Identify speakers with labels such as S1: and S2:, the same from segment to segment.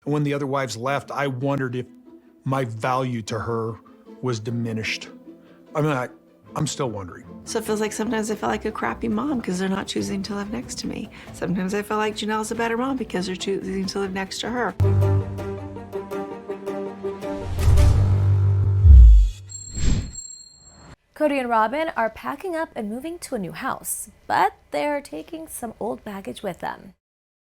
S1: And when the other wives left, I wondered if my value to her was diminished. I mean, I'm still wondering.
S2: So it feels like sometimes I feel like a crappy mom because they're not choosing to live next to me. Sometimes I feel like Janelle's a better mom because they're choosing to live next to her.
S3: Kody and Robyn are packing up and moving to a new house, but they're taking some old baggage with them.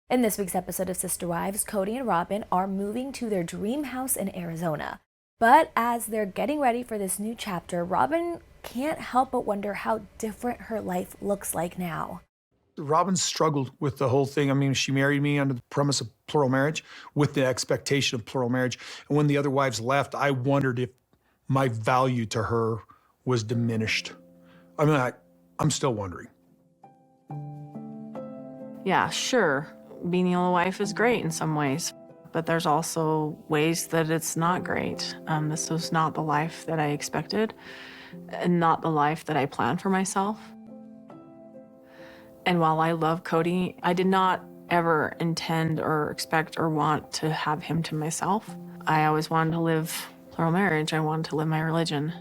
S3: In this week's episode of Sister Wives, Kody and Robyn are moving to their dream house in Arizona. But as they're getting ready for this new chapter, Robyn can't help but wonder how different her life looks like now.
S1: Robyn struggled with the whole thing. I mean, she married me under the premise of plural marriage, with the expectation of plural marriage. And when the other wives left, I wondered if my value to her was diminished. I mean, I'm still wondering.
S4: Yeah, sure. Being the only wife is great in some ways, but there's also ways that it's not great. This was not the life that I expected, and not the life that I planned for myself. And while I love Kody, I did not ever intend or expect or want to have him to myself. I always wanted to live plural marriage. I wanted to live my religion.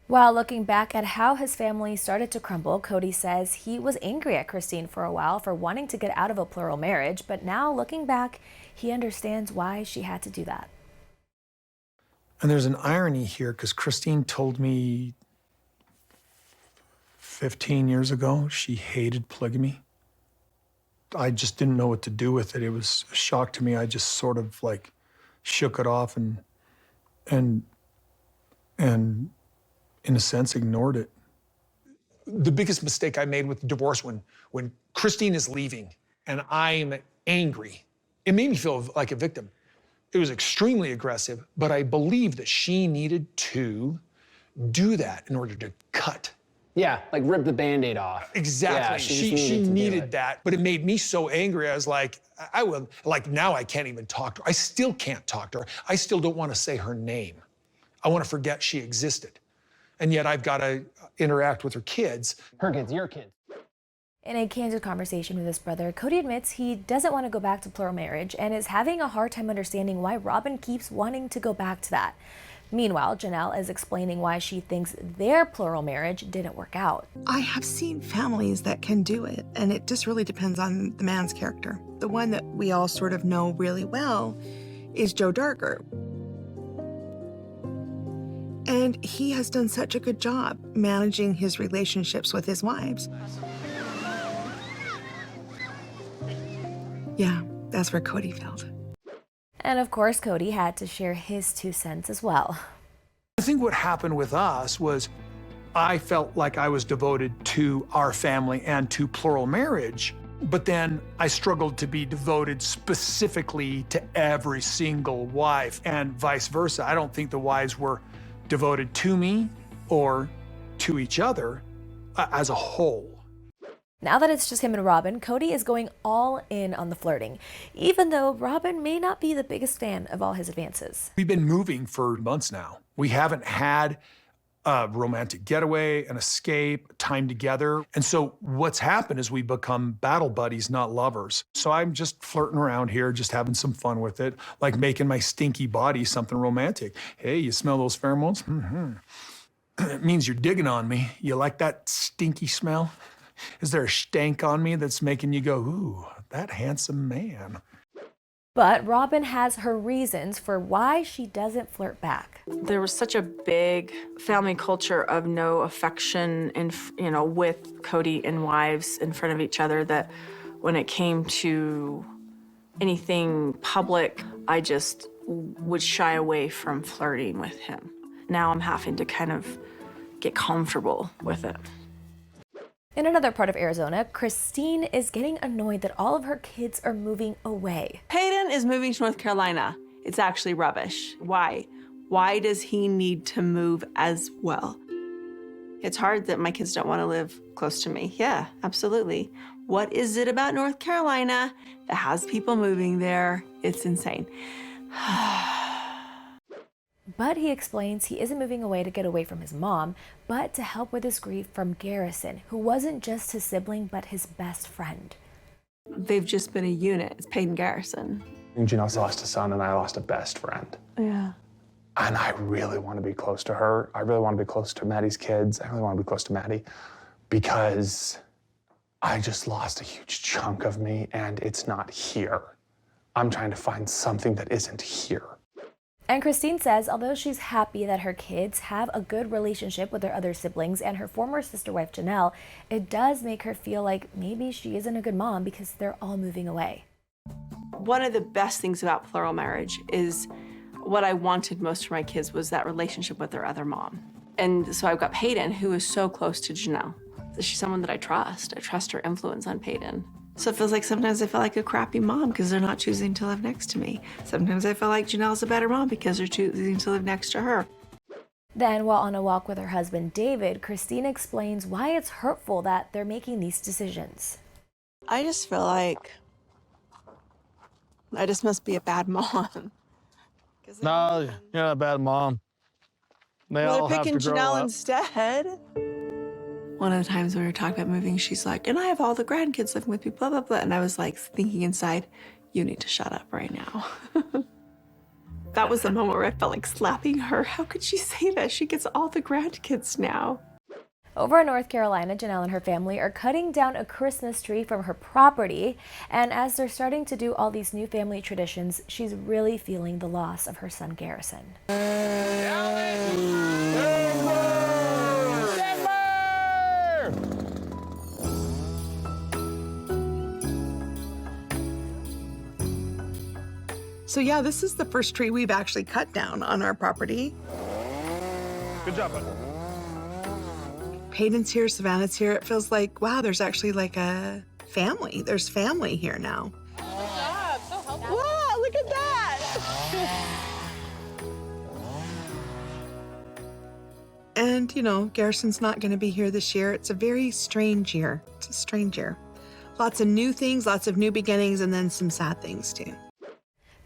S3: While looking back at how his family started to crumble, Kody says he was angry at Christine for a while for wanting to get out of a plural marriage, but now looking back, he understands why she had to do that.
S1: And there's an irony here, because Christine told me 15 years ago she hated polygamy. I just didn't know what to do with it. It was a shock to me. I just sort of like shook it off and in a sense, ignored it. The biggest mistake I made with divorce, when Christine is leaving and I'm angry, it made me feel like a victim. It was extremely aggressive, but I believe that she needed to do that in order to cut.
S5: Yeah, like rip the Band-Aid off.
S1: Exactly.
S5: Yeah,
S1: she needed that, but it made me so angry. I was like, now I can't even talk to her. I still can't talk to her. I still don't want to say her name. I want to forget she existed. And yet I've got to interact with her kids.
S5: Her kids, your kids.
S3: In a candid conversation with his brother, Kody admits he doesn't want to go back to plural marriage and is having a hard time understanding why Robyn keeps wanting to go back to that. Meanwhile, Janelle is explaining why she thinks their plural marriage didn't work out.
S2: I have seen families that can do it, and it just really depends on the man's character. The one that we all sort of know really well is Joe Darker. And he has done such a good job managing his relationships with his wives. Yeah, that's where Kody failed.
S3: And of course, Kody had to share his 2 cents as well.
S1: I think what happened with us was I felt like I was devoted to our family and to plural marriage, but then I struggled to be devoted specifically to every single wife, and vice versa. I don't think the wives were devoted to me or to each other as a whole.
S3: Now that it's just him and Robyn, Kody is going all in on the flirting, even though Robyn may not be the biggest fan of all his advances.
S1: We've been moving for months now. We haven't had a romantic getaway, an escape, time together. And so what's happened is we become battle buddies, not lovers. So I'm just flirting around here, just having some fun with it, like making my stinky body something romantic. Hey, you smell those pheromones? Mm-hmm. It means you're digging on me. You like that stinky smell? Is there a stank on me that's making you go, ooh, that handsome man?
S3: But Robyn has her reasons for why she doesn't flirt back.
S4: There was such a big family culture of no affection with Kody and wives in front of each other that when it came to anything public, I just would shy away from flirting with him. Now I'm having to kind of get comfortable with it.
S3: In another part of Arizona, Christine is getting annoyed that all of her kids are moving away.
S6: Hayden is moving to North Carolina. It's actually rubbish. Why? Why does he need to move as well? It's hard that my kids don't want to live close to me. Yeah, absolutely. What is it about North Carolina that has people moving there? It's insane.
S3: But he explains he isn't moving away to get away from his mom, but to help with his grief from Garrison, who wasn't just his sibling, but his best friend.
S6: They've just been a unit. It's Peyton Garrison.
S7: Janelle lost a son and I lost a best friend.
S6: Yeah.
S7: And I really want to be close to her. I really want to be close to Maddie's kids. I really want to be close to Maddie because I just lost a huge chunk of me and it's not here. I'm trying to find something that isn't here.
S3: And Christine says although she's happy that her kids have a good relationship with their other siblings and her former sister wife Janelle, it does make her feel like maybe she isn't a good mom because they're all moving away.
S6: One of the best things about plural marriage is what I wanted most for my kids was that relationship with their other mom. And so I've got Peyton, who is so close to Janelle. She's someone that I trust. I trust her influence on Peyton. So it feels like sometimes I feel like a crappy mom because they're not choosing to live next to me. Sometimes I feel like Janelle's a better mom because they're choosing to live next to her.
S3: Then, while on a walk with her husband David, Christine explains why it's hurtful that they're making these decisions.
S6: I just feel like I just must be a bad mom.
S8: No, you're not a bad mom. They all
S6: They're
S8: have to
S6: picking
S8: grow
S6: Janelle
S8: up.
S6: instead. One of the times we were talking about moving, she's like, and I have all the grandkids living with me, blah, blah, blah. And I was like thinking inside, you need to shut up right now. That was the moment where I felt like slapping her. How could she say that? She gets all the grandkids now.
S3: Over in North Carolina, Janelle and her family are cutting down a Christmas tree from her property. And as they're starting to do all these new family traditions, she's really feeling the loss of her son, Garrison.
S2: So yeah, this is the first tree we've actually cut down on our property.
S8: Good job, bud.
S2: Peyton's here, Savannah's here. It feels like, wow, there's actually like a family. There's family here now.
S6: Wow, look at that.
S2: And, you know, Garrison's not going to be here this year. It's a very strange year. It's a strange year. Lots of new things, lots of new beginnings, and then some sad things too.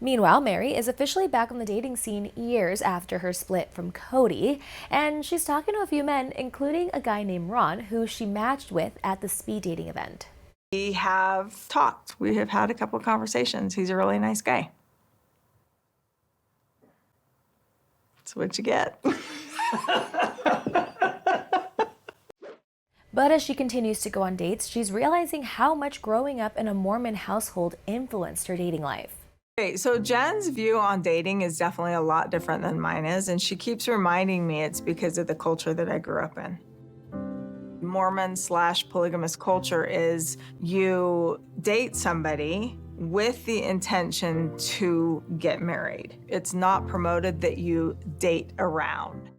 S3: Meanwhile, Meri is officially back on the dating scene years after her split from Kody, and she's talking to a few men, including a guy named Ron, who she matched with at the speed dating event.
S9: We have talked. We have had a couple of conversations. He's a really nice guy. That's what you get.
S3: But as she continues to go on dates, she's realizing how much growing up in a Mormon household influenced her dating life.
S9: Okay, so Jen's view on dating is definitely a lot different than mine is, and she keeps reminding me it's because of the culture that I grew up in. Mormon/polygamous culture is you date somebody with the intention to get married. It's not promoted that you date around.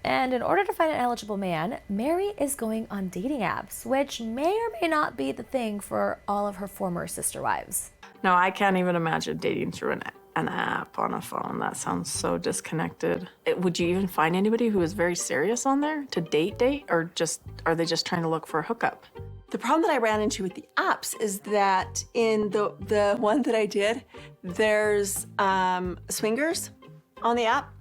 S3: And in order to find an eligible man, Meri is going on dating apps, which may or may not be the thing for all of her former sister wives.
S4: No, I can't even imagine dating through an app on a phone. That sounds so disconnected. Would you even find anybody who is very serious on there to date, or just are they just trying to look for a hookup?
S6: The problem that I ran into with the apps is that in the one that I did, there's swingers on the app,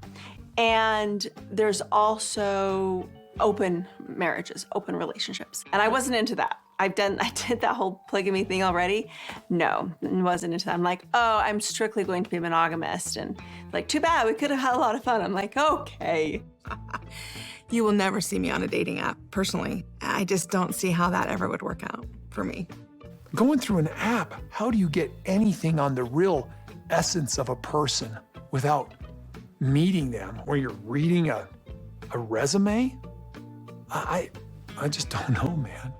S6: and there's also open marriages, open relationships. And I wasn't into that. I did that whole polygamy thing already. No, wasn't into that. I'm like, oh, I'm strictly going to be monogamous. And like, too bad, we could have had a lot of fun. I'm like, okay.
S2: You will never see me on a dating app, personally. I just don't see how that ever would work out for me.
S1: Going through an app, how do you get anything on the real essence of a person without meeting them, where you're reading a resume? I just don't know, man.